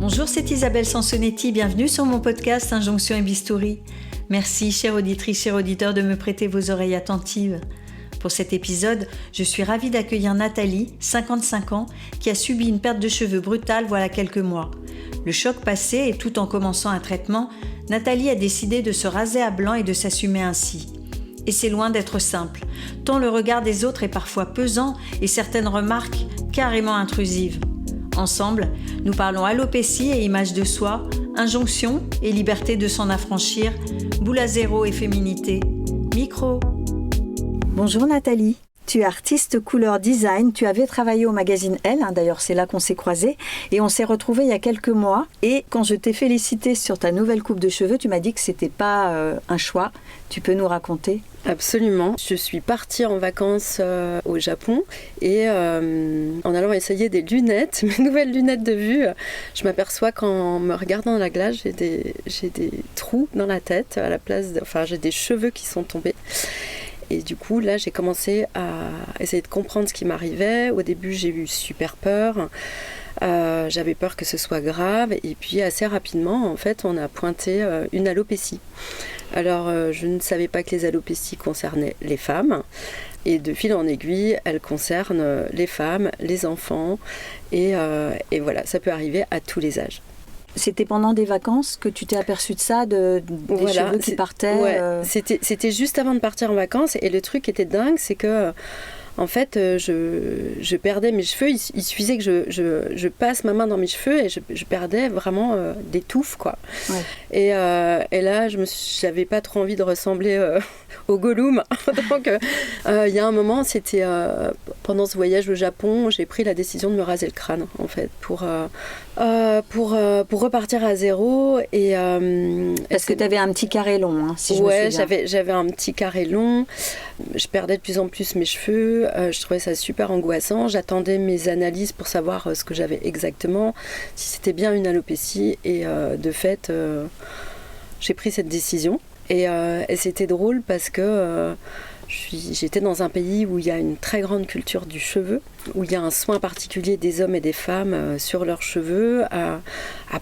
Bonjour, c'est Isabelle Sansonetti, bienvenue sur mon podcast Injonction et Bistouri. Merci, chère auditrice, chers auditeurs, de me prêter vos oreilles attentives. Pour cet épisode, je suis ravie d'accueillir Nathalie, 55 ans, qui a subi une perte de cheveux brutale voilà quelques mois. Le choc passé et tout en commençant un traitement, Nathalie a décidé de se raser à blanc et de s'assumer ainsi. Et c'est loin d'être simple, tant le regard des autres est parfois pesant et certaines remarques carrément intrusives. Ensemble, nous parlons alopécie et image de soi, injonction et liberté de s'en affranchir, boule à zéro et féminité. Micro. Bonjour Nathalie, tu es artiste couleur design, tu avais travaillé au magazine Elle, d'ailleurs c'est là qu'on s'est croisés, et on s'est retrouvés il y a quelques mois, et quand je t'ai félicité sur ta nouvelle coupe de cheveux, tu m'as dit que c'était pas un choix, tu peux nous raconter ? Absolument. Je suis partie en vacances au Japon et en allant essayer des lunettes, mes nouvelles lunettes de vue, je m'aperçois qu'en me regardant dans la glace, j'ai des trous dans la tête, j'ai des cheveux qui sont tombés. Et du coup, là, j'ai commencé à essayer de comprendre ce qui m'arrivait. Au début, j'ai eu super peur. J'avais peur que ce soit grave. Et puis, assez rapidement, en fait, on a pointé une alopécie. Alors, je ne savais pas que les alopécies concernaient les femmes. Et de fil en aiguille, elles concernent les femmes, les enfants. Et voilà, ça peut arriver à tous les âges. C'était pendant des vacances que tu t'es aperçue de ça, des cheveux qui partaient C'était juste avant de partir en vacances. Et le truc qui était dingue, c'est que... En fait, je perdais mes cheveux, il suffisait que je passe ma main dans mes cheveux et je perdais vraiment des touffes, quoi. Ouais. Et là, j'avais pas trop envie de ressembler au Gollum. Donc, il y a un moment, c'était pendant ce voyage au Japon, j'ai pris la décision de me raser le crâne, en fait, pour repartir à zéro. Et, parce que tu avais un petit carré long, si je me souviens. Ouais, j'avais un petit carré long. Je perdais de plus en plus mes cheveux. Je trouvais ça super angoissant. J'attendais mes analyses pour savoir ce que j'avais exactement, si c'était bien une alopécie. Et de fait, j'ai pris cette décision. Et c'était drôle parce que j'étais dans un pays où il y a une très grande culture du cheveu, où il y a un soin particulier des hommes et des femmes sur leurs cheveux, à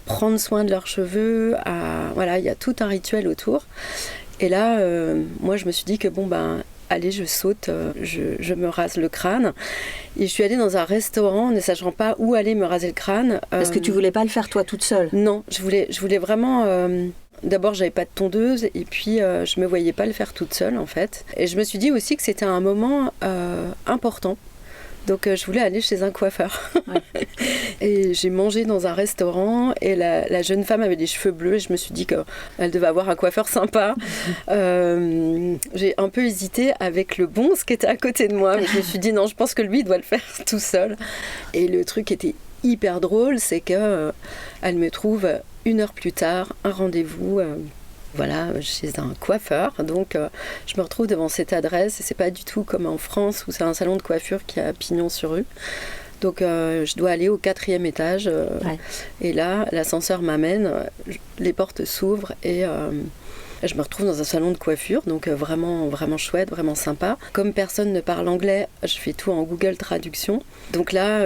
prendre soin de leurs cheveux. Voilà, il y a tout un rituel autour. Et là, moi, je me suis dit que allez, je saute, je me rase le crâne. Et je suis allée dans un restaurant ne sachant pas où aller me raser le crâne. Parce que tu voulais pas le faire toi toute seule ? Non, je voulais vraiment... D'abord, j'avais pas de tondeuse et puis je me voyais pas le faire toute seule, en fait. Et je me suis dit aussi que c'était un moment important. Donc je voulais aller chez un coiffeur. Ouais. Et j'ai mangé dans un restaurant et la jeune femme avait des cheveux bleus et je me suis dit qu'elle devait avoir un coiffeur sympa. J'ai un peu hésité avec le bonze qui était à côté de moi, mais je me suis dit non, je pense que lui doit le faire tout seul. Et le truc était hyper drôle, c'est que elle me trouve 1 heure plus tard un rendez-vous. Chez un coiffeur. Donc, je me retrouve devant cette adresse et c'est pas du tout comme en France où c'est un salon de coiffure qui a pignon sur rue. Donc, je dois aller au 4e étage. Ouais. Et là, l'ascenseur m'amène, les portes s'ouvrent et je me retrouve dans un salon de coiffure. Donc, vraiment, vraiment chouette, vraiment sympa. Comme personne ne parle anglais, je fais tout en Google Traduction. Donc là,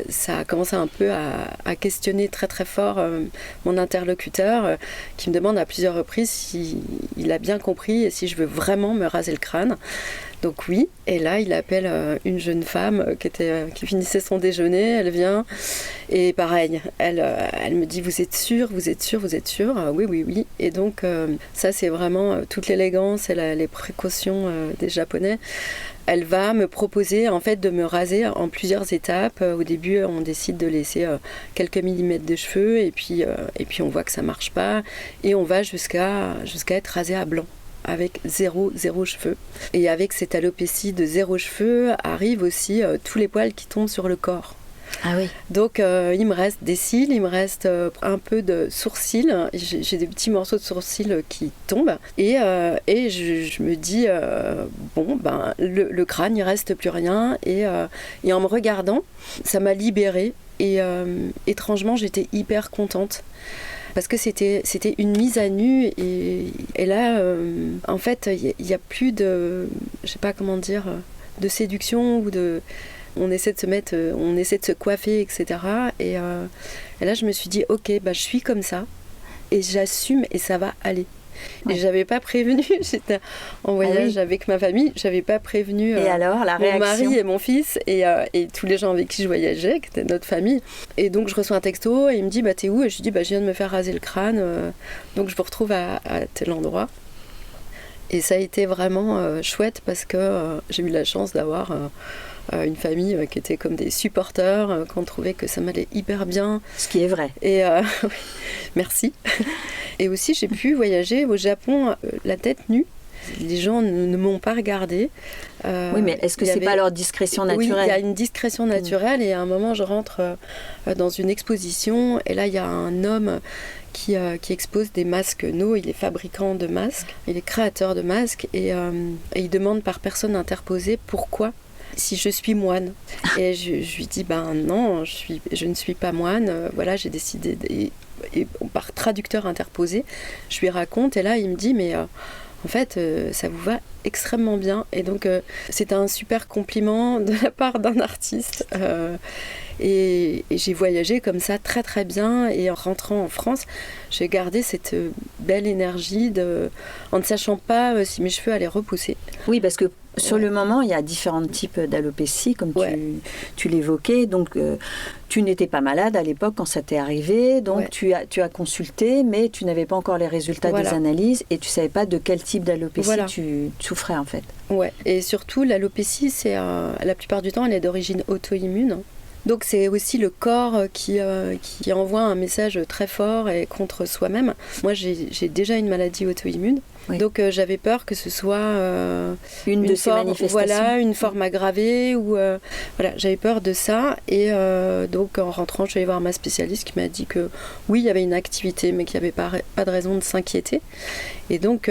ça a commencé un peu à questionner très très fort mon interlocuteur qui me demande à plusieurs reprises s'il a bien compris et si je veux vraiment me raser le crâne. Donc oui, et là il appelle une jeune femme qui finissait son déjeuner, elle vient et pareil, elle me dit vous êtes sûre ? Oui. Et donc ça c'est vraiment toute l'élégance et les précautions des Japonais. Elle va me proposer en fait de me raser en plusieurs étapes. Au début, on décide de laisser quelques millimètres de cheveux et puis on voit que ça marche pas et on va jusqu'à être rasé à blanc avec zéro cheveux. Et avec cette alopécie de 0 cheveux arrivent aussi tous les poils qui tombent sur le corps. Ah oui. Donc il me reste des cils, il me reste un peu de sourcils. J'ai des petits morceaux de sourcils qui tombent. Et je me dis, le crâne, il reste plus rien. Et en me regardant, ça m'a libérée. Et étrangement, j'étais hyper contente. Parce que c'était une mise à nu. Et là, en fait, il n'y a plus de... Je sais pas comment dire... de séduction ou de on essaie de se coiffer, etc. Et là, je me suis dit, ok, je suis comme ça, et j'assume, et ça va aller. Ouais. Et j'avais pas prévenu, j'étais en voyage avec ma famille, j'avais pas prévenu et alors, la réaction... mon mari et mon fils et tous les gens avec qui je voyageais, qui étaient notre famille. Et donc je reçois un texto et il me dit t'es où? Et je lui dis je viens de me faire raser le crâne, donc je vous retrouve à tel endroit. Et ça a été vraiment chouette parce que j'ai eu la chance d'avoir une famille qui était comme des supporters, qui ont trouvé que ça m'allait hyper bien. Ce qui est vrai. Et oui, merci. Et aussi, j'ai pu voyager au Japon la tête nue. Les gens ne m'ont pas regardée. Oui, mais est-ce que c'est pas leur discrétion naturelle? Oui, il y a une discrétion naturelle. Et à un moment, je rentre dans une exposition. Et là, il y a un homme qui expose des masques No. Il est fabricant de masques. Il est créateur de masques. Et il demande par personne interposée pourquoi, si je suis moine. Et je lui dis non, je ne suis pas moine. Voilà, j'ai décidé... Et par traducteur interposé, je lui raconte. Et là, il me dit mais... en fait, ça vous va extrêmement bien. Et donc, c'est un super compliment de la part d'un artiste. Et j'ai voyagé comme ça très très bien. Et en rentrant en France, j'ai gardé cette belle énergie en ne sachant pas si mes cheveux allaient repousser. Oui, parce que sur le moment, il y a différents types d'alopécie, comme tu l'évoquais. Donc, tu n'étais pas malade à l'époque quand ça t'est arrivé. Donc, tu as consulté, mais tu n'avais pas encore les résultats des analyses et tu ne savais pas de quel type d'alopécie tu souffrais en fait. Ouais. Et surtout, l'alopécie, c'est la plupart du temps, elle est d'origine auto-immune. Donc c'est aussi le corps qui envoie un message très fort et contre soi-même. Moi, j'ai déjà une maladie auto-immune. Oui. Donc j'avais peur que ce soit une de ces manifestations. Voilà, une forme aggravée. J'avais peur de ça. Et donc en rentrant, je suis allée voir ma spécialiste qui m'a dit que oui, il y avait une activité, mais qu'il n'y avait pas de raison de s'inquiéter. Et donc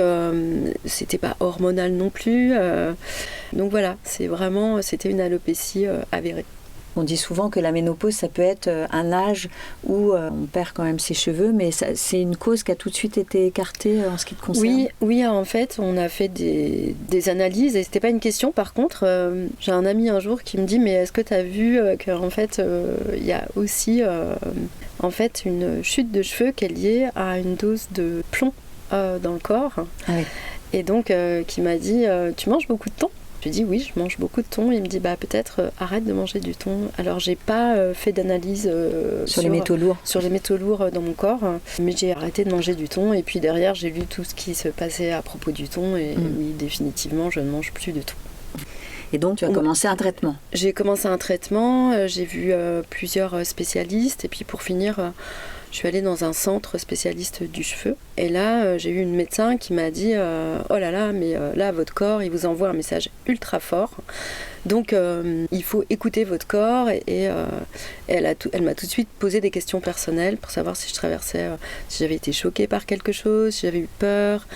c'était pas hormonal non plus. Donc voilà, c'était une alopécie avérée. On dit souvent que la ménopause, ça peut être un âge où on perd quand même ses cheveux, mais c'est une cause qui a tout de suite été écartée en ce qui te concerne. Oui, en fait, on a fait des analyses et c'était pas une question. Par contre, j'ai un ami un jour qui me dit mais est-ce que tu as vu qu'en fait, il y a aussi en fait une chute de cheveux qui est liée à une dose de plomb dans le corps. Ah oui. Et donc, qui m'a dit tu manges beaucoup de thon? Je lui dis oui, je mange beaucoup de thon. Il me dit peut-être arrête de manger du thon. Alors j'ai pas fait d'analyse sur les métaux lourds. Sur les métaux lourds dans mon corps, mais j'ai arrêté de manger du thon. Et puis derrière j'ai lu tout ce qui se passait à propos du thon et oui, définitivement je ne mange plus de thon. Et donc tu as commencé un traitement? J'ai commencé un traitement, j'ai vu plusieurs spécialistes et puis pour finir... je suis allée dans un centre spécialiste du cheveu. Et là, j'ai eu une médecin qui m'a dit oh là là, mais là, votre corps, il vous envoie un message ultra fort. Donc, il faut écouter votre corps. Et elle m'a tout de suite posé des questions personnelles pour savoir si si j'avais été choquée par quelque chose, si j'avais eu peur,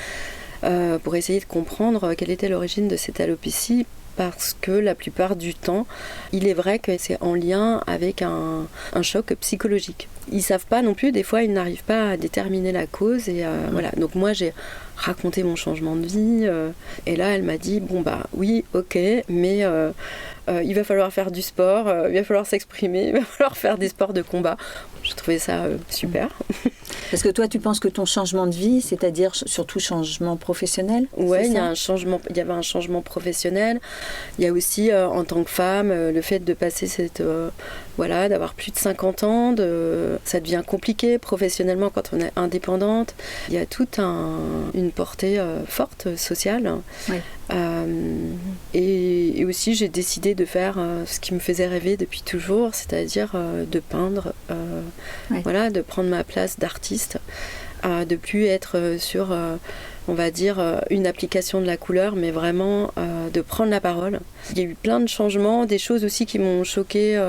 pour essayer de comprendre quelle était l'origine de cette alopécie. Parce que la plupart du temps, il est vrai que c'est en lien avec un choc psychologique. Ils ne savent pas non plus, des fois ils n'arrivent pas à déterminer la cause. Et voilà. Donc moi j'ai raconté mon changement de vie. Et là elle m'a dit, oui, ok, mais il va falloir faire du sport, il va falloir s'exprimer, il va falloir faire des sports de combat. Je trouvais ça super. Parce que toi, tu penses que ton changement de vie, c'est-à-dire surtout changement professionnel? Oui, il y avait un changement professionnel. Il y a aussi, en tant que femme, le fait de passer d'avoir plus de 50 ans, ça devient compliqué professionnellement quand on est indépendante. Il y a toute une portée forte sociale. Oui. Et aussi, j'ai décidé de faire ce qui me faisait rêver depuis toujours, c'est-à-dire de peindre, de prendre ma place d'artiste, de plus être sur, on va dire, une application de la couleur, mais vraiment de prendre la parole. Il y a eu plein de changements, des choses aussi qui m'ont choquée,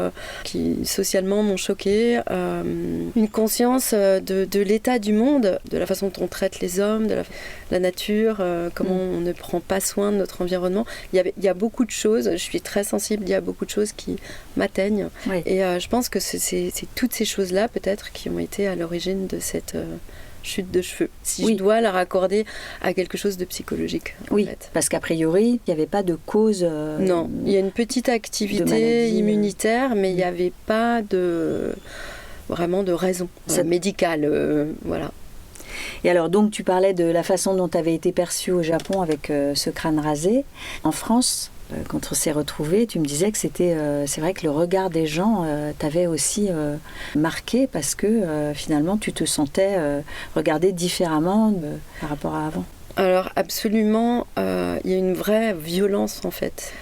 qui socialement m'ont choquée, une conscience de l'état du monde, de la façon dont on traite les hommes, de la nature, comment on ne prend pas soin de notre environnement. Il y a beaucoup de choses, je suis très sensible, il y a beaucoup de choses qui m'atteignent. Oui. Et je pense que c'est toutes ces choses-là peut-être qui ont été à l'origine de cette... chute de cheveux, si je dois la raccorder à quelque chose de psychologique. Oui, en fait. Parce qu'a priori, il n'y avait pas de cause Non, il y a une petite activité immunitaire, mais il n'y avait pas vraiment de raison médicale. Voilà. Et alors, donc, tu parlais de la façon dont tu avais été perçue au Japon avec ce crâne rasé. En France, quand on s'est retrouvés, tu me disais que c'est vrai que le regard des gens t'avait aussi marqué parce que finalement, tu te sentais regardée différemment par rapport à avant. Alors, absolument, il y a une vraie violence, en fait.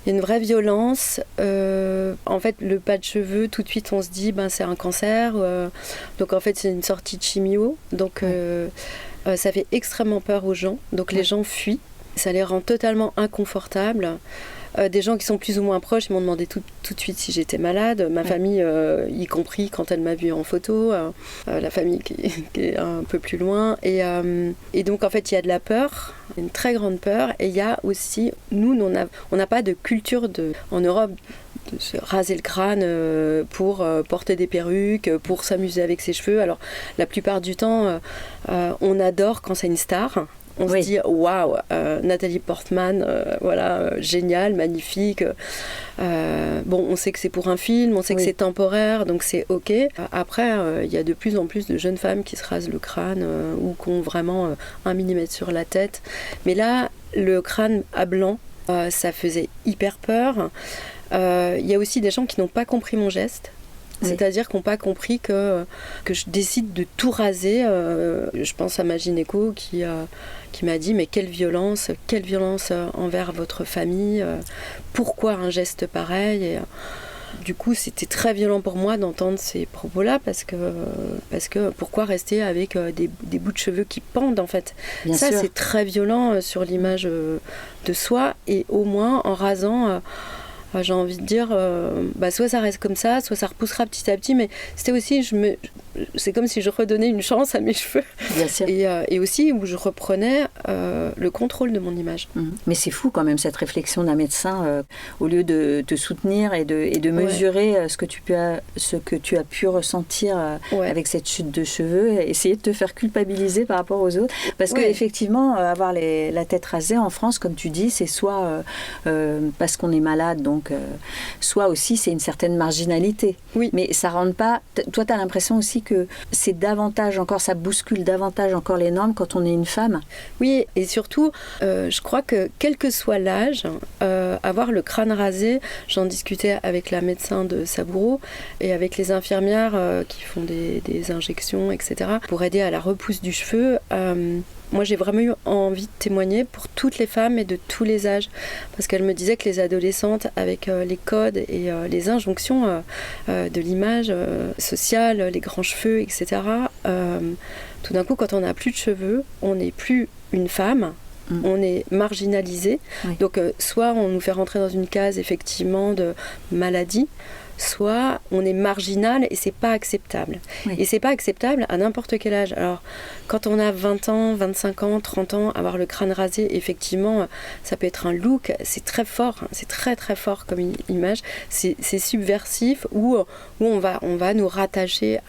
Il y a une vraie violence. En fait, le pas de cheveux, tout de suite, on se dit, c'est un cancer. Donc, en fait, c'est une sortie de chimio. Donc, ça fait extrêmement peur aux gens. Donc, les gens fuient. Ça les rend totalement inconfortables. Des gens qui sont plus ou moins proches, ils m'ont demandé tout de suite si j'étais malade. Ma famille, y compris quand elle m'a vue en photo. La famille qui est un peu plus loin. Et donc, en fait, il y a de la peur, une très grande peur. Et il y a aussi, nous, on n'a pas de culture en Europe de se raser le crâne pour porter des perruques, pour s'amuser avec ses cheveux. Alors, la plupart du temps, on adore quand c'est une star. On se dit waouh, Nathalie Portman, génial, magnifique. On sait que c'est pour un film, on sait que c'est temporaire, donc c'est ok. Après, il y a de plus en plus de jeunes femmes qui se rasent le crâne ou qui ont vraiment 1 millimètre sur la tête. Mais là, le crâne à blanc, ça faisait hyper peur. Il y a aussi des gens qui n'ont pas compris mon geste. C'est-à-dire qu'ils n'ont pas compris que je décide de tout raser. Je pense à ma gynéco qui m'a dit « Mais quelle violence envers votre famille. Pourquoi un geste pareil ?» Et du coup, c'était très violent pour moi d'entendre ces propos-là parce que pourquoi rester avec des bouts de cheveux qui pendent, en fait. Bien sûr. C'est très violent sur l'image de soi. Et au moins, en rasant... j'ai envie de dire, soit ça reste comme ça, soit ça repoussera petit à petit, mais c'était aussi, c'est comme si je redonnais une chance à mes cheveux. Bien sûr. Et aussi où je reprenais le contrôle de mon image. Mais c'est fou quand même cette réflexion d'un médecin, au lieu de te soutenir et de mesurer ce que tu as pu ressentir avec cette chute de cheveux, essayer de te faire culpabiliser par rapport aux autres. Parce qu'effectivement, avoir la tête rasée en France, comme tu dis, c'est soit parce qu'on est malade, donc soit aussi c'est une certaine marginalité. Oui. Mais ça rentre pas... Toi, tu as l'impression aussi que c'est davantage encore, ça bouscule davantage encore les normes quand on est une femme. Oui, et surtout, je crois que quel que soit l'âge, avoir le crâne rasé, j'en discutais avec la médecin de Saburo et avec les infirmières qui font des injections, etc., pour aider à la repousse du cheveu. Moi, j'ai vraiment eu envie de témoigner pour toutes les femmes et de tous les âges. Parce qu'elle me disait que les adolescentes, avec les codes et les injonctions de l'image sociale, les grands cheveux, etc., tout d'un coup, quand on n'a plus de cheveux, on n'est plus une femme. On est marginalisé. Oui. Donc, soit on nous fait rentrer dans une case, effectivement, de maladie, soit on est marginal et c'est pas acceptable. Oui. Et c'est pas acceptable à n'importe quel âge. Alors, quand on a 20 ans, 25 ans, 30 ans, avoir le crâne rasé, effectivement, ça peut être un look, c'est très fort, c'est très très fort comme image, c'est subversif où on va nous rattacher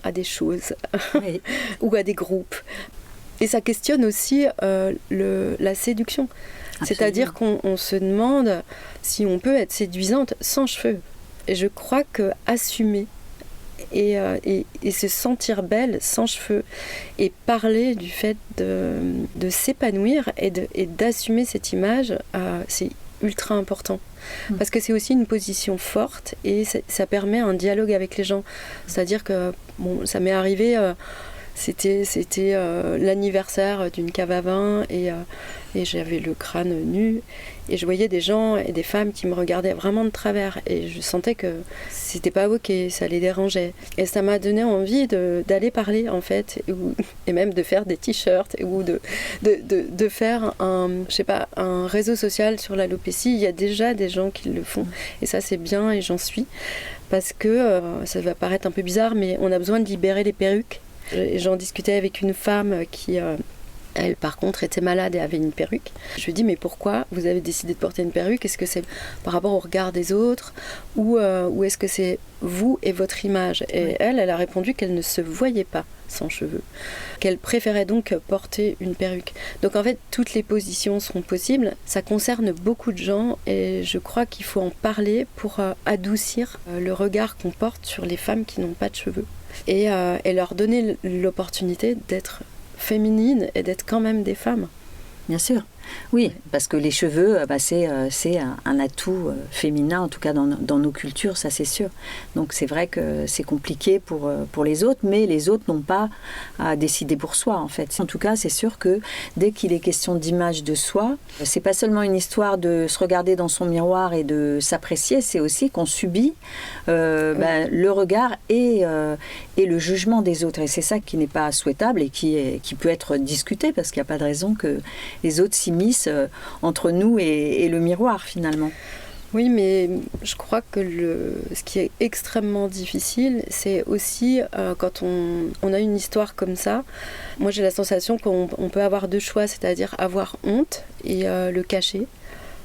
à des choses oui. ou à des groupes. Et ça questionne aussi la séduction. Absolument. C'est-à-dire qu'on se demande si on peut être séduisante sans cheveux. Et je crois qu'assumer et se sentir belle sans cheveux et parler du fait de s'épanouir et d'assumer cette image, c'est ultra important. Parce que c'est aussi une position forte et ça permet un dialogue avec les gens. C'est-à-dire que ça m'est arrivé... C'était l'anniversaire d'une cave à vin et j'avais le crâne nu et je voyais des gens et des femmes qui me regardaient vraiment de travers et je sentais que c'était pas ok, ça les dérangeait. Et ça m'a donné envie d'aller parler en fait et même de faire des t-shirts ou de faire un réseau social sur l'alopécie. Il y a déjà des gens qui le font et ça c'est bien et j'en suis parce que ça va paraître un peu bizarre mais on a besoin de libérer les perruques. J'en discutais avec une femme qui Elle, par contre, était malade et avait une perruque. Je lui ai dit, mais pourquoi vous avez décidé de porter une perruque? Est-ce que c'est par rapport au regard des autres ou est-ce que c'est vous et votre image? Et elle a répondu qu'elle ne se voyait pas sans cheveux, qu'elle préférait donc porter une perruque. Donc en fait, toutes les positions sont possibles. Ça concerne beaucoup de gens et je crois qu'il faut en parler pour adoucir le regard qu'on porte sur les femmes qui n'ont pas de cheveux et leur donner l'opportunité d'être féminines et d'être quand même des femmes. Bien sûr. Oui, parce que les cheveux, c'est un atout féminin, en tout cas dans nos cultures, ça c'est sûr. Donc c'est vrai que c'est compliqué pour les autres, mais les autres n'ont pas à décider pour soi, en fait. En tout cas, c'est sûr que dès qu'il est question d'image de soi, c'est pas seulement une histoire de se regarder dans son miroir et de s'apprécier, c'est aussi qu'on subit le regard et le jugement des autres. Et c'est ça qui n'est pas souhaitable et qui peut être discuté, parce qu'il n'y a pas de raison que les autres s'immiscent entre nous et le miroir finalement. Oui, mais je crois que ce qui est extrêmement difficile, c'est aussi quand on a une histoire comme ça, moi j'ai la sensation qu'on peut avoir deux choix, c'est-à-dire avoir honte et le cacher.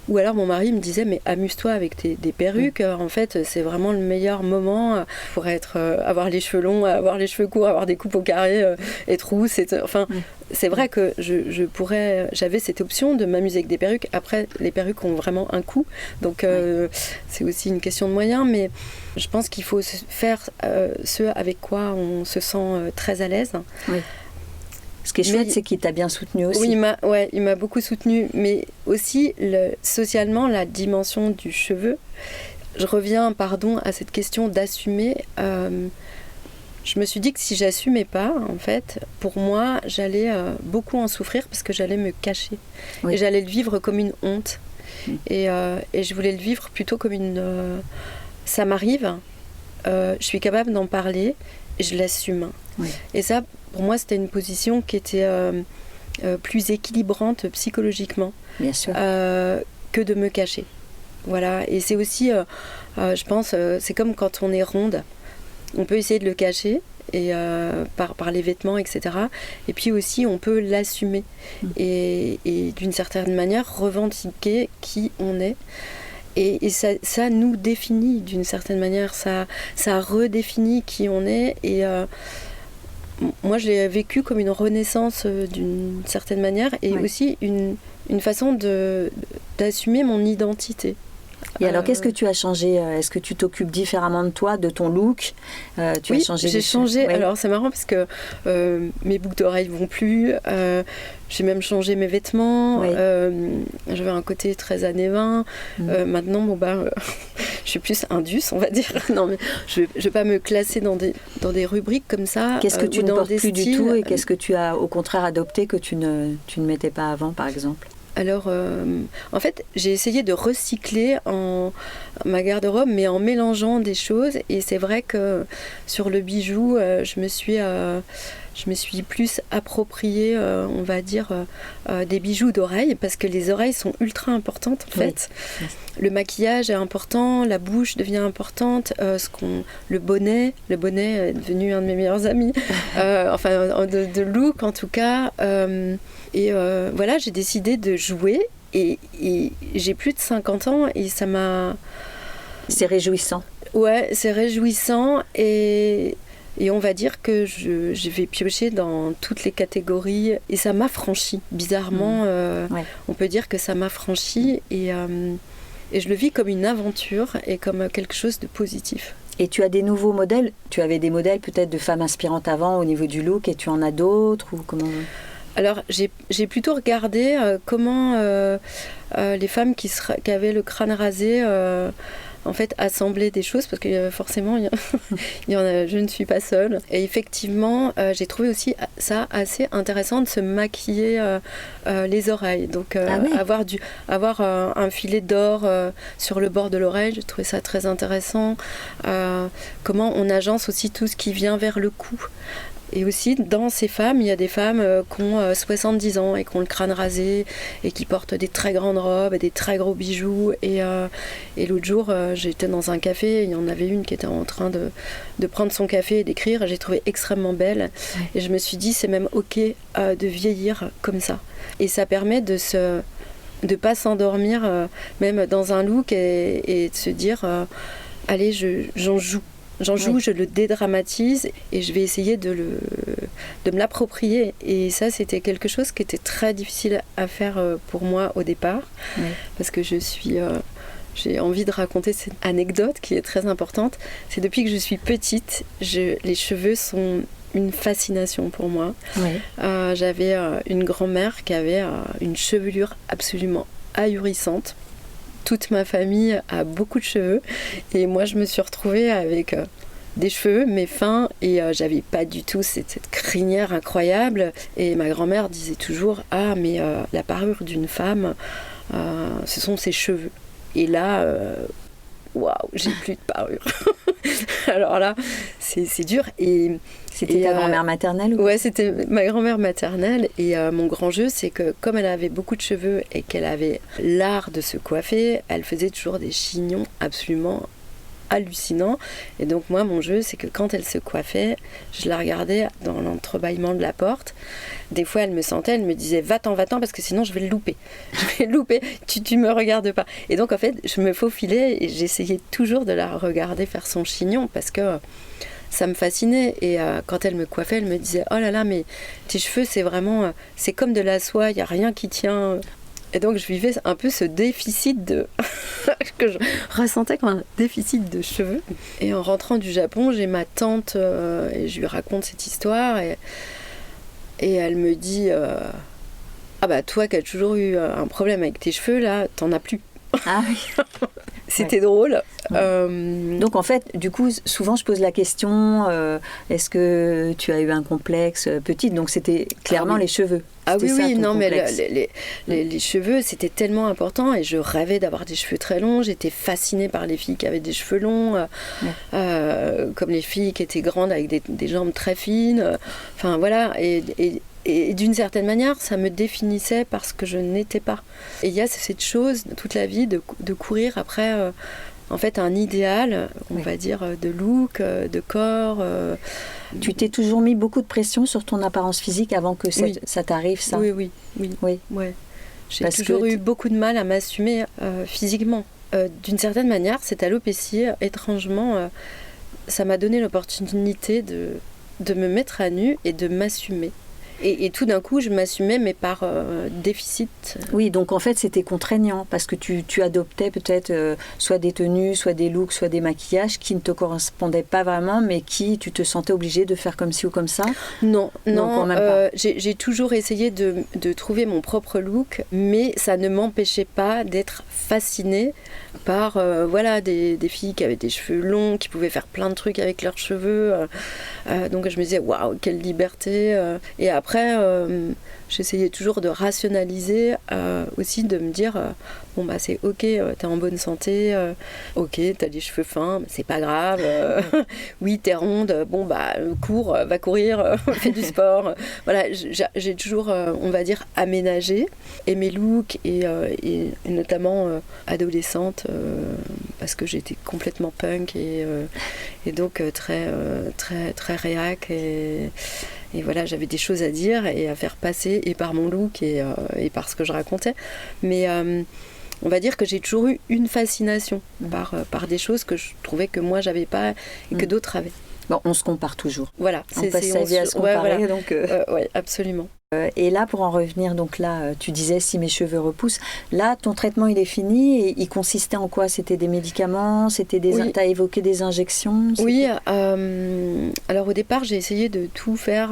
Ou alors mon mari me disait, mais amuse-toi avec des perruques, en fait c'est vraiment le meilleur moment pour avoir les cheveux longs, avoir les cheveux courts, avoir des coupes au carré, être rousse, c'est vrai que j'avais cette option de m'amuser avec des perruques. Après, les perruques ont vraiment un coût, donc c'est aussi une question de moyens, mais je pense qu'il faut faire ce avec quoi on se sent très à l'aise. Oui. Ce qui est chouette, c'est qu'il t'a bien soutenu aussi. Oui, il m'a beaucoup soutenu, mais aussi socialement, la dimension du cheveu. Je reviens, à cette question d'assumer. Je me suis dit que si j'assumais pas, en fait, pour moi, j'allais beaucoup en souffrir parce que j'allais me cacher. Oui. Et j'allais le vivre comme une honte. Et je voulais le vivre plutôt comme ça m'arrive, je suis capable d'en parler, et je l'assume. Oui. Et ça, pour moi, c'était une position qui était plus équilibrante psychologiquement. Bien sûr. Que de me cacher. Voilà. Et c'est aussi, je pense, c'est comme quand on est ronde. On peut essayer de le cacher et, par les vêtements, etc. Et puis aussi, on peut l'assumer et d'une certaine manière revendiquer qui on est. Et ça nous définit d'une certaine manière, ça redéfinit qui on est. Et moi, je l'ai vécu comme une renaissance d'une certaine manière et aussi une façon d'assumer mon identité. Et alors, qu'est-ce que tu as changé? Est-ce que tu t'occupes différemment de toi, de ton look? Oui, j'ai changé. Oui. Alors, c'est marrant parce que mes boucles d'oreilles vont plus. J'ai même changé mes vêtements. Oui. J'avais un côté très années 20. Maintenant, je suis plus indus, on va dire. Non, mais je vais pas me classer dans des rubriques comme ça. Qu'est-ce que tu ne portes plus du tout et qu'est-ce que tu as au contraire adopté que tu ne mettais pas avant, par exemple? Alors, en fait, j'ai essayé de recycler ma garde-robe, mais en mélangeant des choses. Et c'est vrai que sur le bijou, je me suis plus approprié, on va dire, des bijoux d'oreilles, parce que les oreilles sont ultra importantes, en fait. Oui. Le maquillage est important, la bouche devient importante, le bonnet est devenu un de mes meilleurs amis, de look en tout cas. Voilà, j'ai décidé de jouer et j'ai plus de 50 ans et ça m'a... C'est réjouissant. Ouais, c'est réjouissant et on va dire que je vais piocher dans toutes les catégories et ça m'a franchi. Bizarrement, on peut dire que ça m'a franchi et je le vis comme une aventure et comme quelque chose de positif. Et tu as des nouveaux modèles? Tu avais des modèles peut-être de femmes inspirantes avant au niveau du look et tu en as d'autres ou comment? Alors, j'ai plutôt regardé comment les femmes qui avaient le crâne rasé en fait, assemblaient des choses, parce que forcément, je ne suis pas seule. Et effectivement, j'ai trouvé aussi ça assez intéressant de se maquiller les oreilles. Donc, avoir un filet d'or sur le bord de l'oreille, j'ai trouvé ça très intéressant. Comment on agence aussi tout ce qui vient vers le cou. Et aussi, dans ces femmes, il y a des femmes qui ont 70 ans et qui ont le crâne rasé et qui portent des très grandes robes et des très gros bijoux. Et l'autre jour, j'étais dans un café, et il y en avait une qui était en train de prendre son café et d'écrire. J'ai trouvé extrêmement belle. Et je me suis dit, c'est même OK de vieillir comme ça. Et ça permet de pas s'endormir, même dans un look, et de se dire, allez, j'en joue. Je le dédramatise et je vais essayer de me l'approprier. Et ça, c'était quelque chose qui était très difficile à faire pour moi au départ, parce que j'ai envie de raconter cette anecdote qui est très importante. C'est depuis que je suis petite, les cheveux sont une fascination pour moi. J'avais une grand-mère qui avait une chevelure absolument ahurissante. Toute ma famille a beaucoup de cheveux et moi je me suis retrouvée avec des cheveux mais fins et j'avais pas du tout cette crinière incroyable. Et ma grand-mère disait toujours mais la parure d'une femme ce sont ses cheveux. Et là waouh, j'ai plus de parure. Alors là c'est dur. Et c'était ta grand-mère maternelle ou... Ouais, c'était ma grand-mère maternelle. Et mon grand jeu, c'est que comme elle avait beaucoup de cheveux et qu'elle avait l'art de se coiffer, elle faisait toujours des chignons absolument hallucinants. Et donc moi, mon jeu, c'est que quand elle se coiffait, je la regardais dans l'entrebâillement de la porte. Des fois, elle me sentait, elle me disait va-t'en, parce que sinon je vais le louper. Je vais le louper, tu me regardes pas. Et donc en fait, je me faufilais et j'essayais toujours de la regarder faire son chignon parce que ça me fascinait. Et quand elle me coiffait, elle me disait oh là là, mais tes cheveux, c'est vraiment, c'est comme de la soie, il n'y a rien qui tient. Et donc je vivais un peu ce déficit que je ressentais comme un déficit de cheveux. Et en rentrant du Japon, j'ai ma tante et je lui raconte cette histoire et elle me dit ah bah toi qui as toujours eu un problème avec tes cheveux, là t'en as plus. Ah oui. C'était drôle. Donc en fait, du coup, souvent je pose la question est-ce que tu as eu un complexe petite? Donc c'était clairement les cheveux. Ah oui, ça, non, complexe. mais les cheveux, c'était tellement important et je rêvais d'avoir des cheveux très longs. J'étais fascinée par les filles qui avaient des cheveux longs, comme les filles qui étaient grandes avec des jambes très fines. Enfin voilà, et d'une certaine manière, ça me définissait parce que je n'étais pas. Et il y a cette chose toute la vie de courir après en fait un idéal, on va dire, de look, de corps. Tu t'es toujours mis beaucoup de pression sur ton apparence physique avant que ça t'arrive, ça? Oui. Ouais. J'ai toujours eu beaucoup de mal à m'assumer physiquement. D'une certaine manière, cette alopécie, étrangement, ça m'a donné l'opportunité de me mettre à nu et de m'assumer. Et tout d'un coup, je m'assumais, mais par déficit. Oui, donc en fait, c'était contraignant, parce que tu adoptais peut-être soit des tenues, soit des looks, soit des maquillages qui ne te correspondaient pas vraiment, mais qui tu te sentais obligée de faire comme ci ou comme ça? Non, quand même pas. J'ai toujours essayé de trouver mon propre look, mais ça ne m'empêchait pas d'être fascinée par des filles qui avaient des cheveux longs, qui pouvaient faire plein de trucs avec leurs cheveux. Donc je me disais, waouh, quelle liberté. Et après, j'essayais toujours de rationaliser, aussi de me dire, bon bah c'est ok, t'es en bonne santé, ok, t'as des cheveux fins, c'est pas grave, oui t'es ronde, bon bah cours, va courir, fais du sport. Voilà, j'ai toujours, on va dire, aménagé, et mes looks, et notamment adolescente, parce que j'étais complètement punk, et donc très réac, et voilà, j'avais des choses à dire et à faire passer, et par mon look et par ce que je racontais. Mais on va dire que j'ai toujours eu une fascination par des choses que je trouvais que moi j'avais pas et que d'autres avaient. Bon, on se compare toujours. Voilà, on passe sa vie à se comparer. Voilà. Donc, ouais, absolument. Et là, pour en revenir, donc là, tu disais si mes cheveux repoussent. Là, ton traitement, il est fini. Et il consistait en quoi? C'était des médicaments? C'était t'as évoqué des injections? Oui. Alors au départ, j'ai essayé de tout faire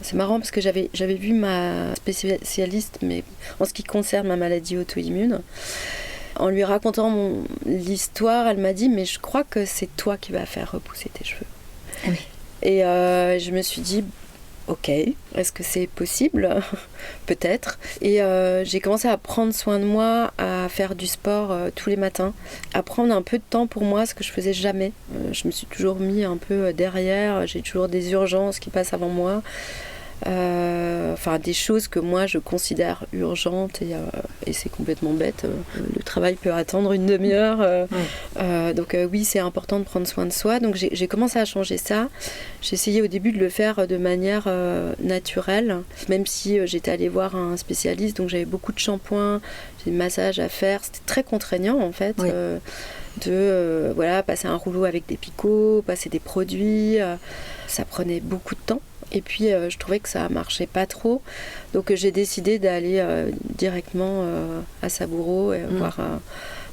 C'est marrant parce que j'avais vu ma spécialiste, mais en ce qui concerne ma maladie auto-immune. En lui racontant l'histoire, elle m'a dit « Mais je crois que c'est toi qui vas faire repousser tes cheveux. » Oui. Et je me suis dit « Ok, est-ce que c'est possible ?» Peut-être. Et j'ai commencé à prendre soin de moi, à à faire du sport tous les matins, à prendre un peu de temps pour moi, ce que je faisais jamais. Je me suis toujours mis un peu derrière, j'ai toujours des urgences qui passent avant moi. Enfin, des choses que moi je considère urgentes et c'est complètement bête. Le travail peut attendre une demi-heure. Donc oui, c'est important de prendre soin de soi. Donc j'ai commencé à changer ça. J'ai essayé au début de le faire de manière naturelle, même si j'étais allée voir un spécialiste, donc j'avais beaucoup de shampoings, j'ai des massages à faire. C'était très contraignant en fait. Oui. Voilà, passer un rouleau avec des picots, passer des produits. Ça prenait beaucoup de temps. Et puis je trouvais que ça marchait pas trop, donc j'ai décidé d'aller directement à Saburo et voir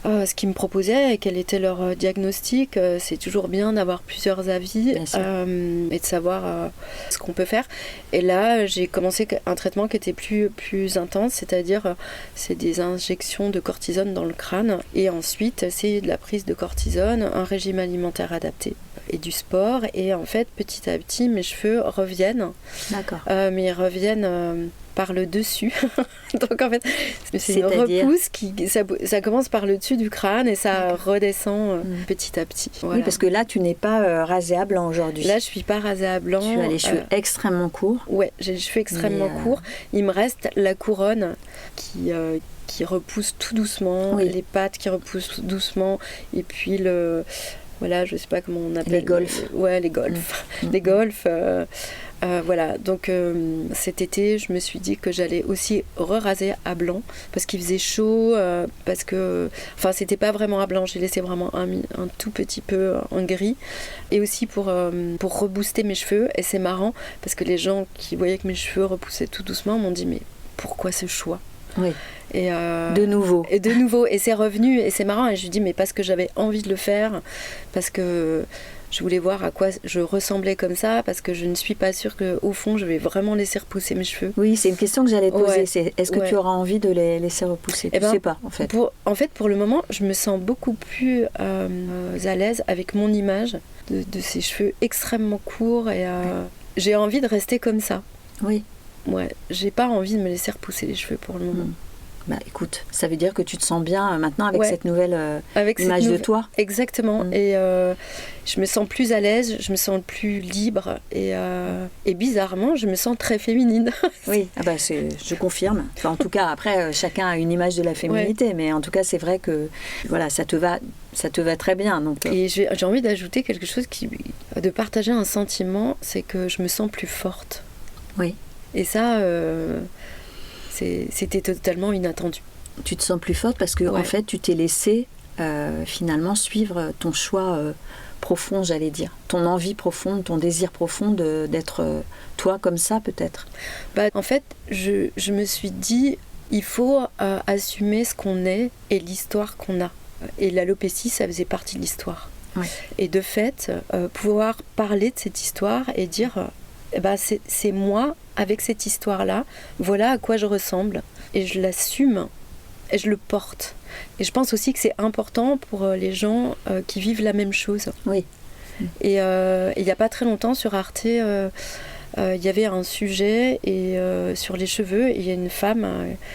ce qu'ils me proposaient et quel était leur diagnostic. C'est toujours bien d'avoir plusieurs avis et de savoir ce qu'on peut faire. Et là, j'ai commencé un traitement qui était plus intense, c'est-à-dire c'est des injections de cortisone dans le crâne et ensuite c'est de la prise de cortisone, un régime alimentaire adapté et du sport. Et en fait, petit à petit, mes cheveux reviennent. D'accord. Mais ils reviennent par le dessus. Donc en fait, c'est une repousse ça commence par le dessus du crâne et ça redescend petit à petit. Voilà. Oui, parce que là, tu n'es pas rasée à blanc aujourd'hui. Là, je suis pas rasée à blanc. Tu as les cheveux extrêmement courts. Ouais, j'ai les cheveux extrêmement courts. Il me reste la couronne qui repousse tout doucement, les pattes qui repoussent tout doucement, et puis voilà, je sais pas comment on appelle. Les golfs. Les golfs. Les golfs. Voilà, donc cet été, je me suis dit que j'allais aussi raser à blanc parce qu'il faisait chaud, parce que, enfin, c'était pas vraiment à blanc, j'ai laissé vraiment un tout petit peu en gris, et aussi pour rebooster mes cheveux. Et c'est marrant parce que les gens qui voyaient que mes cheveux repoussaient tout doucement m'ont dit mais pourquoi ce choix? Oui. Et de nouveau. Et c'est revenu, et c'est marrant. Et je lui dis mais parce que j'avais envie de le faire, parce que je voulais voir à quoi je ressemblais comme ça, parce que je ne suis pas sûre qu'au fond je vais vraiment laisser repousser mes cheveux. Oui, c'est une question que j'allais te poser. Est-ce que tu auras envie de les laisser repousser? Tu sais pas en fait. Pour le moment, je me sens beaucoup plus à l'aise avec mon image de ces cheveux extrêmement courts, et j'ai envie de rester comme ça. Oui. Ouais, j'ai pas envie de me laisser repousser les cheveux pour le moment. Bah écoute, ça veut dire que tu te sens bien maintenant avec cette nouvelle image de toi. Exactement. Et je me sens plus à l'aise, je me sens plus libre, et bizarrement, je me sens très féminine. Oui, je confirme. Enfin, en tout cas, après, chacun a une image de la féminité, mais en tout cas, c'est vrai que voilà, ça te va très bien. Donc, Et j'ai envie d'ajouter quelque chose de partager un sentiment, c'est que je me sens plus forte. Oui. Et ça, c'était totalement inattendu. Tu te sens plus forte parce que en fait, tu t'es laissé finalement suivre ton choix profond, j'allais dire, ton envie profonde, ton désir profond d'être toi comme ça, peut-être. En fait, je me suis dit, il faut assumer ce qu'on est et l'histoire qu'on a. Et l'alopécie, ça faisait partie de l'histoire. Oui. Et de fait, pouvoir parler de cette histoire et dire, c'est moi avec cette histoire-là, voilà à quoi je ressemble, et je l'assume, et je le porte. Et je pense aussi que c'est important pour les gens qui vivent la même chose. Oui. Et il n'y a pas très longtemps, sur Arte, il y avait un sujet sur les cheveux, et il y a une femme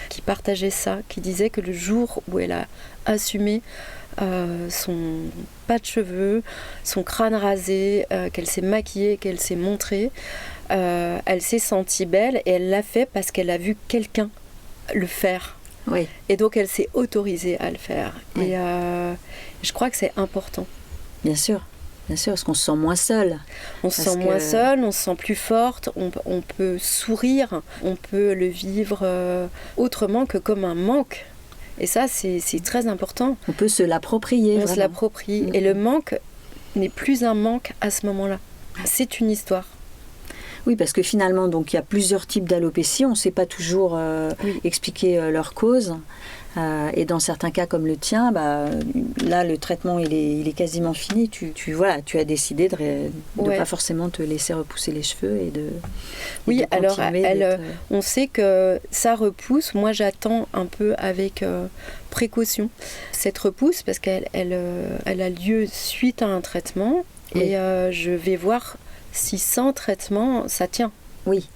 qui partageait ça, qui disait que le jour où elle a assumé son pas de cheveux, son crâne rasé, qu'elle s'est maquillée, qu'elle s'est montrée, elle s'est sentie belle, et elle l'a fait parce qu'elle a vu quelqu'un le faire. Oui. Et donc elle s'est autorisée à le faire. Oui. Et je crois que c'est important. Bien sûr, parce qu'on se sent moins seul. On se sent moins seul, on se sent plus forte, on peut sourire, on peut le vivre autrement que comme un manque. Et ça, c'est très important. On peut se l'approprier. On se l'approprie. Et le manque n'est plus un manque à ce moment-là. C'est une histoire. Oui, parce que finalement, donc, il y a plusieurs types d'alopécie. On ne sait pas toujours expliquer leur cause. Et dans certains cas comme le tien, là, le traitement, il est quasiment fini. Tu as décidé de ne pas forcément te laisser repousser les cheveux et de... Oui, alors on sait que ça repousse. Moi, j'attends un peu avec précaution cette repousse, parce qu'elle a lieu suite à un traitement. Oui. Et je vais voir si sans traitement, ça tient. Oui.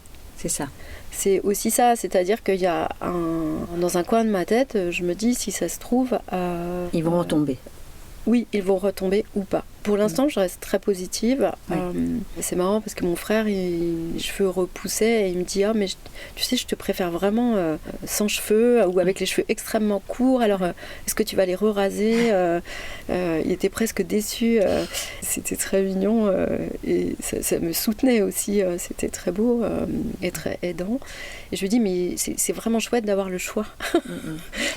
c'est ça. C'est aussi ça, c'est-à-dire qu'il y a dans un coin de ma tête, je me dis, si ça se trouve... Ils vont retomber. Oui, ils vont retomber ou pas. Pour l'instant, je reste très positive. Oui. C'est marrant parce que mon frère, les cheveux repoussaient et il me dit « Ah, mais tu sais, je te préfère vraiment sans cheveux ou avec les cheveux extrêmement courts. Alors, est-ce que tu vas les re-raser ?» Il était presque déçu. C'était très mignon et ça me soutenait aussi. C'était très beau et très aidant. Et je lui dis « Mais c'est vraiment chouette d'avoir le choix. »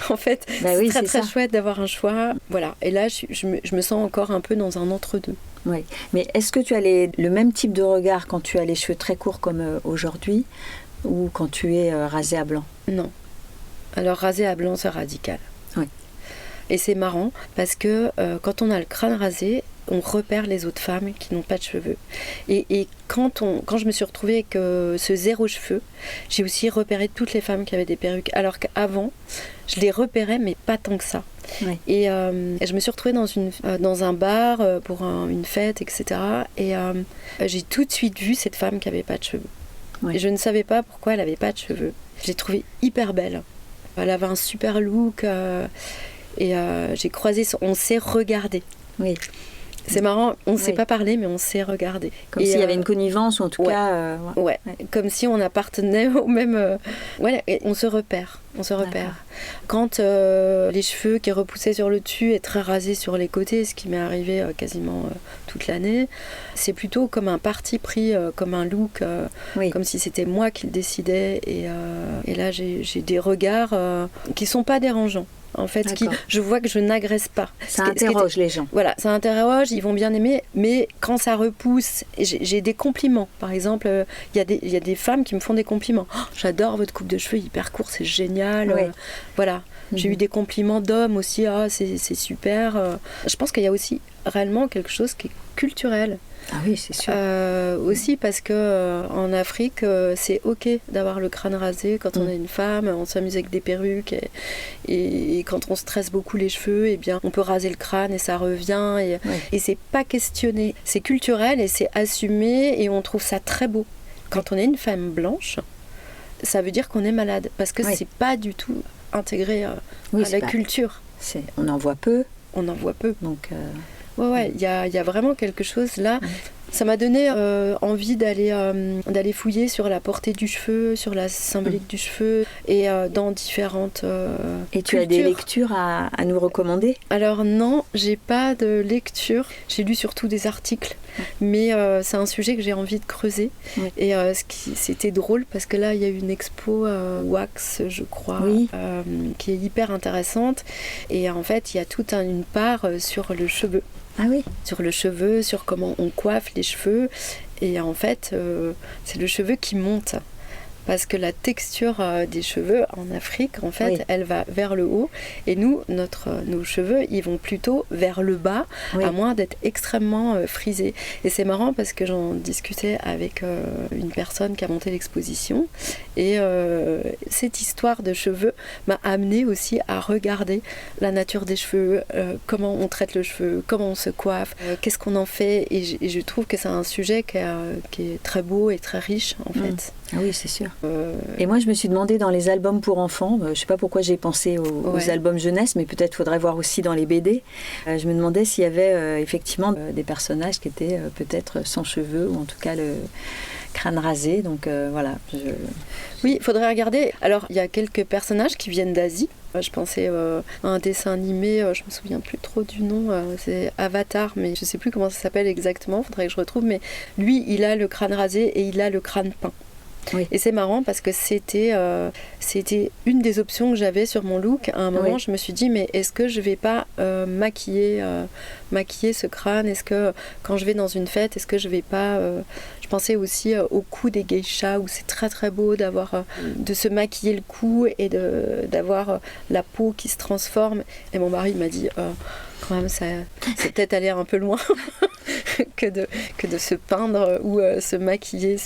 En fait, oui, c'est très chouette d'avoir un choix. Voilà. Et là, je me sens encore un peu dans un entre-deux. Oui, mais est-ce que tu as le même type de regard quand tu as les cheveux très courts comme aujourd'hui ou quand tu es rasé à blanc? Non. Alors rasé à blanc, c'est radical. Oui. Et c'est marrant parce que quand on a le crâne rasé, on repère les autres femmes qui n'ont pas de cheveux. Et quand je me suis retrouvée avec ce zéro cheveux, j'ai aussi repéré toutes les femmes qui avaient des perruques. Alors qu'avant, je les repérais, mais pas tant que ça. Oui. Et je me suis retrouvée dans un bar pour une fête, etc. Et j'ai tout de suite vu cette femme qui n'avait pas de cheveux. Oui. Et je ne savais pas pourquoi elle n'avait pas de cheveux. Je l'ai trouvée hyper belle. Elle avait un super look. Et j'ai croisé on s'est regardé. Oui. C'est marrant, on ne s'est pas parlé, mais on s'est regardé. Comme s'il y avait une connivence, ou en tout cas... Ouais, comme si on appartenait au même... Voilà, et on se repère. Quand les cheveux qui repoussaient sur le dessus et très rasés sur les côtés, ce qui m'est arrivé quasiment toute l'année, c'est plutôt comme un parti pris, comme un look, comme si c'était moi qui le décidais. Et là, j'ai des regards qui ne sont pas dérangeants. En fait, je vois que je n'agresse pas. Ça interroge les gens. Voilà, ça interroge, ils vont bien aimer, mais quand ça repousse, j'ai des compliments. Par exemple, il y a des femmes qui me font des compliments. Oh, j'adore votre coupe de cheveux hyper court, c'est génial. Oui. Voilà. J'ai eu des compliments d'hommes aussi, c'est super. Je pense qu'il y a aussi réellement quelque chose qui est culturel. Ah oui, c'est sûr. Aussi parce que en Afrique, c'est ok d'avoir le crâne rasé quand on est une femme, on s'amuse avec des perruques et quand on stresse beaucoup les cheveux, eh bien on peut raser le crâne et ça revient et c'est pas questionné, c'est culturel et c'est assumé et on trouve ça très beau. Quand on est une femme blanche, ça veut dire qu'on est malade parce que c'est pas du tout intégré à la culture. On en voit peu. On en voit peu. Donc Ouais, il y a vraiment quelque chose là. Ça m'a donné envie d'aller fouiller sur la portée du cheveu, sur la symbolique du cheveu et dans différentes Et tu cultures. as des lectures à nous recommander? Alors non, j'ai pas de lecture. J'ai lu surtout des articles. Mais c'est un sujet que j'ai envie de creuser. Oui. Et c'était drôle parce que là, il y a eu une expo Wax, je crois, qui est hyper intéressante. Et en fait, il y a toute une part sur le cheveu. Ah oui. Sur le cheveu, sur comment on coiffe les cheveux. Et en fait, c'est le cheveu qui monte. Parce que la texture des cheveux en Afrique, en fait, elle va vers le haut. Et nous, nos cheveux, ils vont plutôt vers le bas, à moins d'être extrêmement frisés. Et c'est marrant parce que j'en discutais avec une personne qui a monté l'exposition. Et cette histoire de cheveux m'a amenée aussi à regarder la nature des cheveux, comment on traite le cheveu, comment on se coiffe, qu'est-ce qu'on en fait. Et je trouve que c'est un sujet qui est très beau et très riche, en fait. Ah oui, c'est sûr. Et moi, je me suis demandé dans les albums pour enfants, je ne sais pas pourquoi j'ai pensé aux albums jeunesse, mais peut-être faudrait voir aussi dans les BD. Je me demandais s'il y avait effectivement des personnages qui étaient peut-être sans cheveux, ou en tout cas le crâne rasé. Donc voilà. Oui, il faudrait regarder. Alors, il y a quelques personnages qui viennent d'Asie. Je pensais à un dessin animé, je me souviens plus trop du nom, c'est Avatar, mais je sais plus comment ça s'appelle exactement, il faudrait que je retrouve. Mais lui, il a le crâne rasé et il a le crâne peint. Oui. Et c'est marrant parce que c'était une des options que j'avais sur mon look. À un moment, je me suis dit, mais est-ce que je vais pas maquiller ce crâne? Est-ce que quand je vais dans une fête, est-ce que je vais pas... Je pensais aussi au cou des geishas où c'est très très beau de se maquiller le cou et d'avoir la peau qui se transforme. Et mon mari m'a dit, quand même, c'est peut-être aller un peu loin. que de se peindre ou se maquiller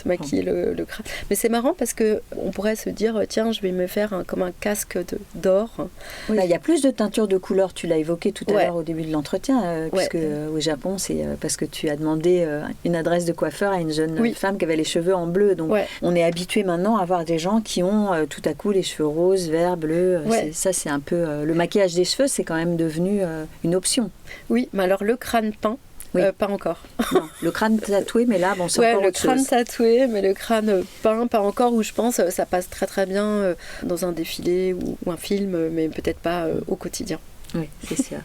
le crâne. Mais c'est marrant parce qu'on pourrait se dire, tiens, je vais me faire comme un casque d'or. Oui, il y a plus de teinture de couleur, tu l'as évoqué tout à l'heure au début de l'entretien, puisque au Japon, c'est parce que tu as demandé une adresse de coiffeur à une jeune femme qui avait les cheveux en bleu. Donc on est habitué maintenant à voir des gens qui ont tout à coup les cheveux roses, verts, bleus. Ça, c'est un peu... le maquillage des cheveux, c'est quand même devenu une option. Oui, mais alors le crâne peint, pas encore. Non, le crâne tatoué, mais là, c'est encore autre chose. Le crâne tatoué, mais le crâne peint, pas encore, où je pense ça passe très très bien dans un défilé ou un film, mais peut-être pas au quotidien. Oui, c'est sûr.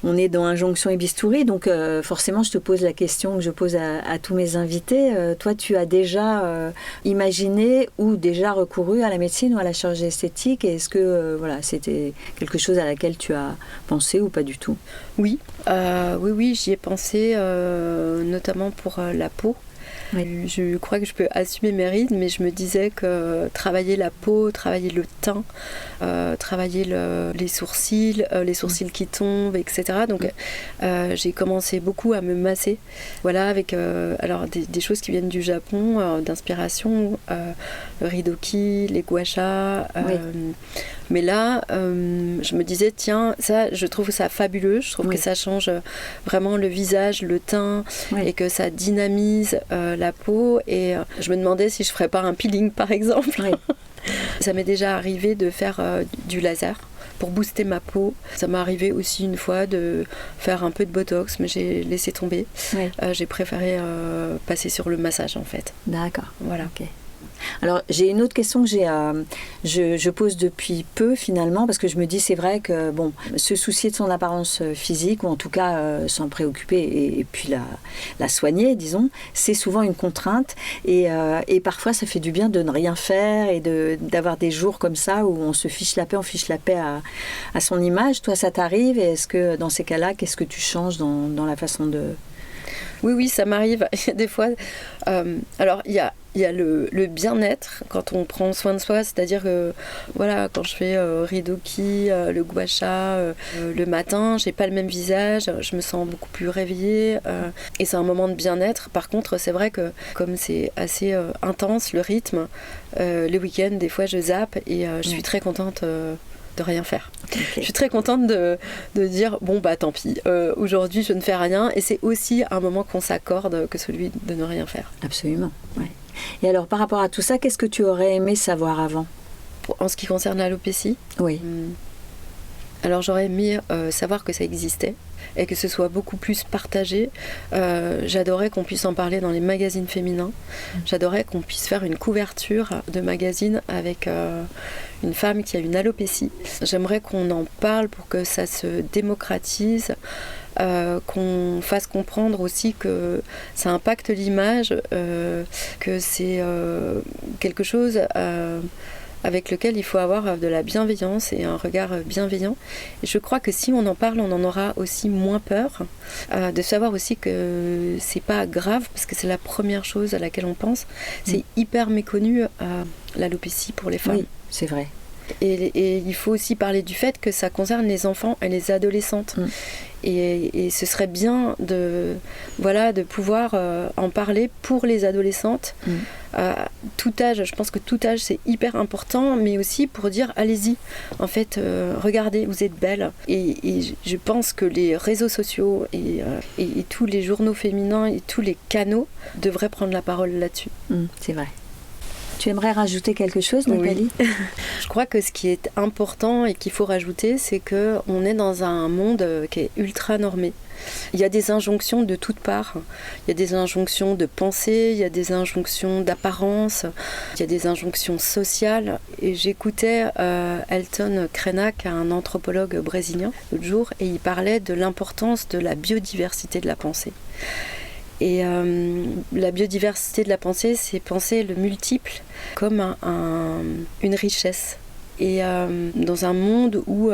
On est dans Injonction et Bistouri, donc forcément je te pose la question que je pose à tous mes invités. Toi, tu as déjà imaginé ou déjà recouru à la médecine ou à la chirurgie esthétique, et est-ce que c'était quelque chose à laquelle tu as pensé ou pas du tout ? Oui, j'y ai pensé, notamment pour la peau. Oui. Je crois que je peux assumer mes rides, mais je me disais que travailler la peau, travailler le teint, travailler les sourcils qui tombent, etc. Donc j'ai commencé beaucoup à me masser, avec alors des choses qui viennent du Japon, d'inspiration, le ridoki, les gua sha. Mais là, je me disais, tiens, ça, je trouve ça fabuleux. Je trouve que ça change vraiment le visage, le teint, et que ça dynamise la peau. Et je me demandais si je ferais pas un peeling, par exemple. Ça m'est déjà arrivé de faire du laser pour booster ma peau. Ça m'est arrivé aussi une fois de faire un peu de botox, mais j'ai laissé tomber. J'ai préféré passer sur le massage, en fait. D'accord. Voilà. Okay. Alors, j'ai une autre question que je pose depuis peu, finalement, parce que je me dis, c'est vrai que, se soucier de son apparence physique, ou en tout cas s'en préoccuper et puis la soigner, disons, c'est souvent une contrainte. Et parfois, ça fait du bien de ne rien faire et d'avoir des jours comme ça où on se fiche la paix, à son image. Toi, ça t'arrive? Et est-ce que, dans ces cas-là, qu'est-ce que tu changes dans la façon de... Oui, ça m'arrive. Des fois, alors il y a le bien-être quand on prend soin de soi, c'est-à-dire que quand je fais ridoki, le gua sha, le matin, j'ai pas le même visage, je me sens beaucoup plus réveillée et c'est un moment de bien-être. Par contre, c'est vrai que comme c'est assez intense le rythme, le week-end, des fois je zappe et je suis très contente de rien faire. Okay. Je suis très contente de dire tant pis, aujourd'hui je ne fais rien, et c'est aussi un moment qu'on s'accorde que celui de ne rien faire. Absolument. Et alors par rapport à tout ça, qu'est-ce que tu aurais aimé savoir avant? En ce qui concerne l'alopécie, alors j'aurais aimé savoir que ça existait et que ce soit beaucoup plus partagé. J'adorais qu'on puisse en parler dans les magazines féminins. J'adorais qu'on puisse faire une couverture de magazine avec une femme qui a une alopécie. J'aimerais qu'on en parle pour que ça se démocratise, qu'on fasse comprendre aussi que ça impacte l'image, que c'est quelque chose... avec lequel il faut avoir de la bienveillance et un regard bienveillant. Et je crois que si on en parle, on en aura aussi moins peur, de savoir aussi que c'est pas grave, parce que c'est la première chose à laquelle on pense. C'est hyper méconnu, l'alopécie pour les femmes. Oui, c'est vrai. Et il faut aussi parler du fait que ça concerne les enfants et les adolescentes. Et ce serait bien de pouvoir en parler pour les adolescentes. Tout âge, je pense que tout âge c'est hyper important, mais aussi pour dire allez-y, en fait, regardez, vous êtes belle. Et je pense que les réseaux sociaux et tous les journaux féminins et tous les canaux devraient prendre la parole là-dessus. C'est vrai. Tu aimerais rajouter quelque chose, Nathalie? Oui. Je crois que ce qui est important et qu'il faut rajouter, c'est qu'on est dans un monde qui est ultra normé. Il y a des injonctions de toutes parts. Il y a des injonctions de pensée, il y a des injonctions d'apparence, il y a des injonctions sociales. Et j'écoutais Elton Krenak, un anthropologue brésilien, l'autre jour, et il parlait de l'importance de la biodiversité de la pensée. Et la biodiversité de la pensée, c'est penser le multiple comme une richesse. Et dans un monde où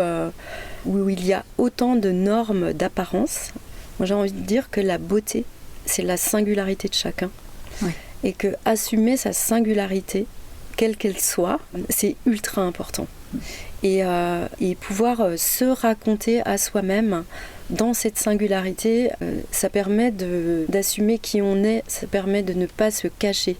il y a autant de normes d'apparence, moi j'ai envie de dire que la beauté, c'est la singularité de chacun. Et que assumer sa singularité, quelle qu'elle soit, c'est ultra important. Et pouvoir se raconter à soi-même dans cette singularité, ça permet d'assumer qui on est, ça permet de ne pas se cacher.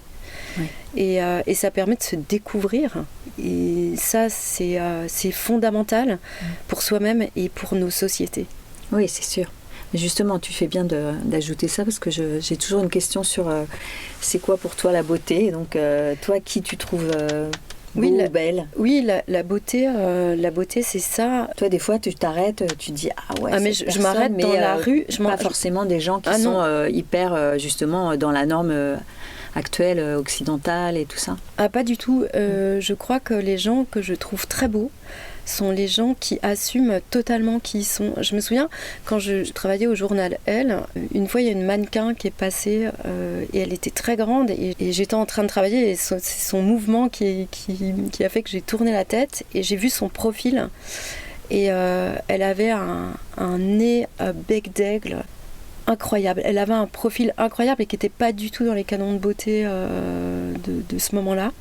Oui. Et ça permet de se découvrir. Et ça, c'est fondamental pour soi-même et pour nos sociétés. Oui, c'est sûr. Mais justement, tu fais bien d'ajouter ça parce que j'ai toujours une question sur c'est quoi pour toi la beauté. Donc, toi, qui tu trouves beau ou belle? Oui, la beauté, c'est ça. Toi, des fois, tu t'arrêtes, tu dis ah ouais. Mais je m'arrête dans la rue. Pas forcément des gens qui sont hyper justement dans la norme actuelle occidentale et tout ça. Ah, pas du tout. Je crois que les gens que je trouve très beaux sont les gens qui assument totalement qui ils sont. Je me souviens, quand je travaillais au journal Elle, une fois il y a une mannequin qui est passée et elle était très grande et j'étais en train de travailler et c'est son mouvement qui a fait que j'ai tourné la tête et j'ai vu son profil et elle avait un nez à bec d'aigle incroyable. Elle avait un profil incroyable et qui n'était pas du tout dans les canons de beauté de ce moment-là.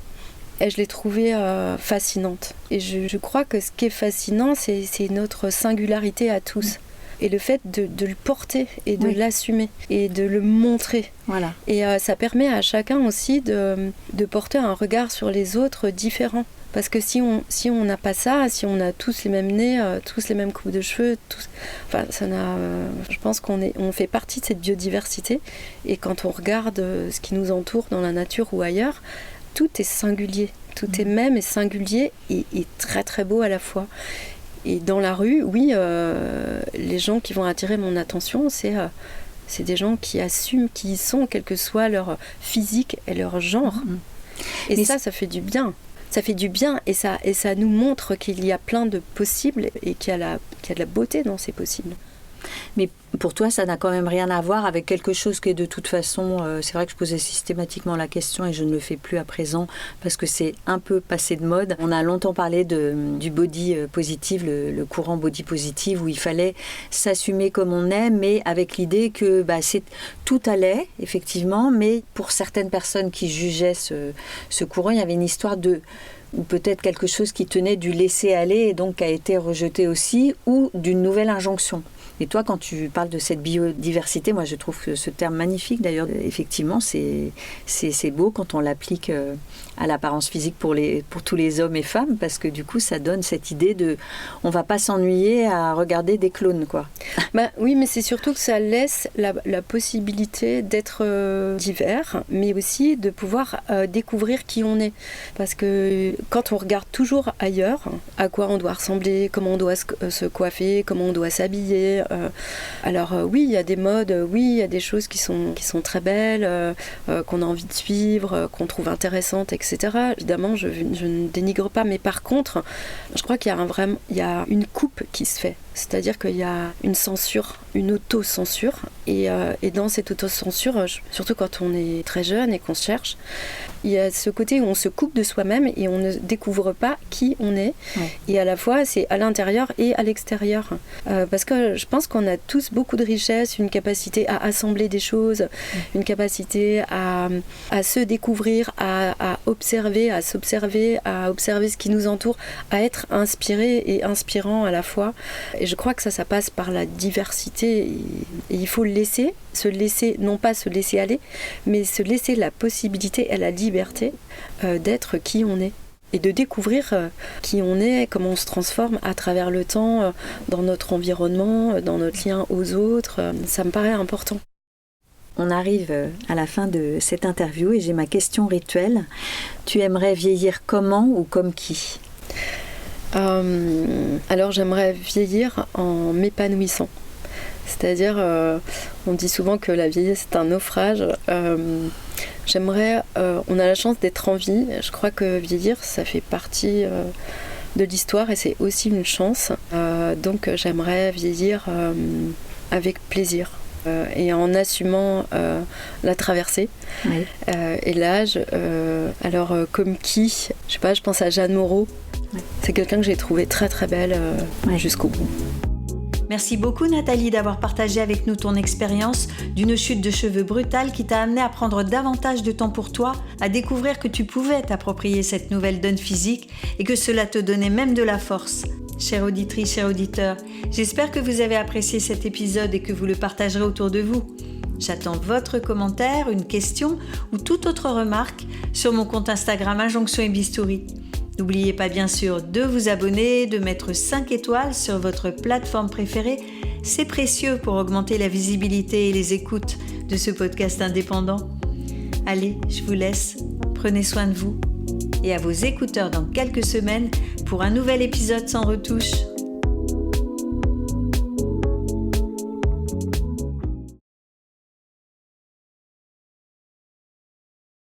Et je l'ai trouvée fascinante. Et je crois que ce qui est fascinant, c'est notre singularité à tous. Et le fait de le porter et de l'assumer et de le montrer. Voilà. Et ça permet à chacun aussi de porter un regard sur les autres différent. Parce que si on n'a pas ça, si on a tous les mêmes nez, tous les mêmes coupes de cheveux, je pense on fait partie de cette biodiversité. Et quand on regarde ce qui nous entoure dans la nature ou ailleurs, tout est singulier, tout est même et singulier et très très beau à la fois. Et dans la rue, oui, les gens qui vont attirer mon attention, c'est des gens qui assument qui ils sont, quel que soit leur physique et leur genre. Et ça fait du bien. Ça fait du bien et ça nous montre qu'il y a plein de possibles et qu'il y a de la beauté dans ces possibles. Mais pour toi, ça n'a quand même rien à voir avec quelque chose qui est de toute façon... c'est vrai que je posais systématiquement la question et je ne le fais plus à présent parce que c'est un peu passé de mode. On a longtemps parlé du body positive, le courant body positive où il fallait s'assumer comme on est, mais avec l'idée que tout allait, effectivement, mais pour certaines personnes qui jugeaient ce courant, il y avait une histoire ou peut-être quelque chose qui tenait du laisser aller et donc a été rejeté aussi, ou d'une nouvelle injonction. Et toi, quand tu parles de cette biodiversité, moi je trouve que ce terme magnifique d'ailleurs, effectivement, c'est beau quand on l'applique à l'apparence physique pour tous les hommes et femmes, parce que du coup ça donne cette idée on va pas s'ennuyer à regarder des clones, quoi. Oui, mais c'est surtout que ça laisse la possibilité d'être divers, mais aussi de pouvoir découvrir qui on est. Parce que quand on regarde toujours ailleurs, à quoi on doit ressembler, comment on doit se coiffer, comment on doit s'habiller, oui, il y a des modes, oui, il y a des choses qui sont très belles, qu'on a envie de suivre, qu'on trouve intéressantes, etc. Évidemment, je ne dénigre pas, mais par contre, je crois qu'il y a une coupe qui se fait. C'est-à-dire qu'il y a une censure, une auto-censure. Et dans cette auto-censure, surtout quand on est très jeune et qu'on se cherche, il y a ce côté où on se coupe de soi-même et on ne découvre pas qui on est. Ouais. Et à la fois, c'est à l'intérieur et à l'extérieur. Parce que je pense qu'on a tous beaucoup de richesses, une capacité à assembler des choses, une capacité à se découvrir, à observer, à s'observer, à observer ce qui nous entoure, à être inspiré et inspirant à la fois. Et je crois que ça passe par la diversité. Et il faut se laisser, non pas se laisser aller, mais se laisser la possibilité et la liberté d'être qui on est. Et de découvrir qui on est, comment on se transforme à travers le temps, dans notre environnement, dans notre lien aux autres. Ça me paraît important. On arrive à la fin de cette interview et j'ai ma question rituelle. Tu aimerais vieillir comment ou comme qui ? Alors j'aimerais vieillir en m'épanouissant. C'est-à-dire, on dit souvent que la vieillesse c'est un naufrage. On a la chance d'être en vie. Je crois que vieillir, ça fait partie de l'histoire et c'est aussi une chance. Donc j'aimerais vieillir avec plaisir et en assumant la traversée. Oui. Et l'âge. Alors comme qui ? Je sais pas, je pense à Jeanne Moreau. Oui. C'est quelqu'un que j'ai trouvé très très belle jusqu'au bout. Merci beaucoup Nathalie d'avoir partagé avec nous ton expérience d'une chute de cheveux brutale qui t'a amené à prendre davantage de temps pour toi, à découvrir que tu pouvais t'approprier cette nouvelle donne physique et que cela te donnait même de la force. Chère auditrice, cher auditeur, j'espère que vous avez apprécié cet épisode et que vous le partagerez autour de vous. J'attends votre commentaire, une question ou toute autre remarque sur mon compte Instagram Injonction et Bistouri. N'oubliez pas bien sûr de vous abonner, de mettre 5 étoiles sur votre plateforme préférée. C'est précieux pour augmenter la visibilité et les écoutes de ce podcast indépendant. Allez, je vous laisse. Prenez soin de vous. Et à vos écouteurs dans quelques semaines pour un nouvel épisode sans retouche.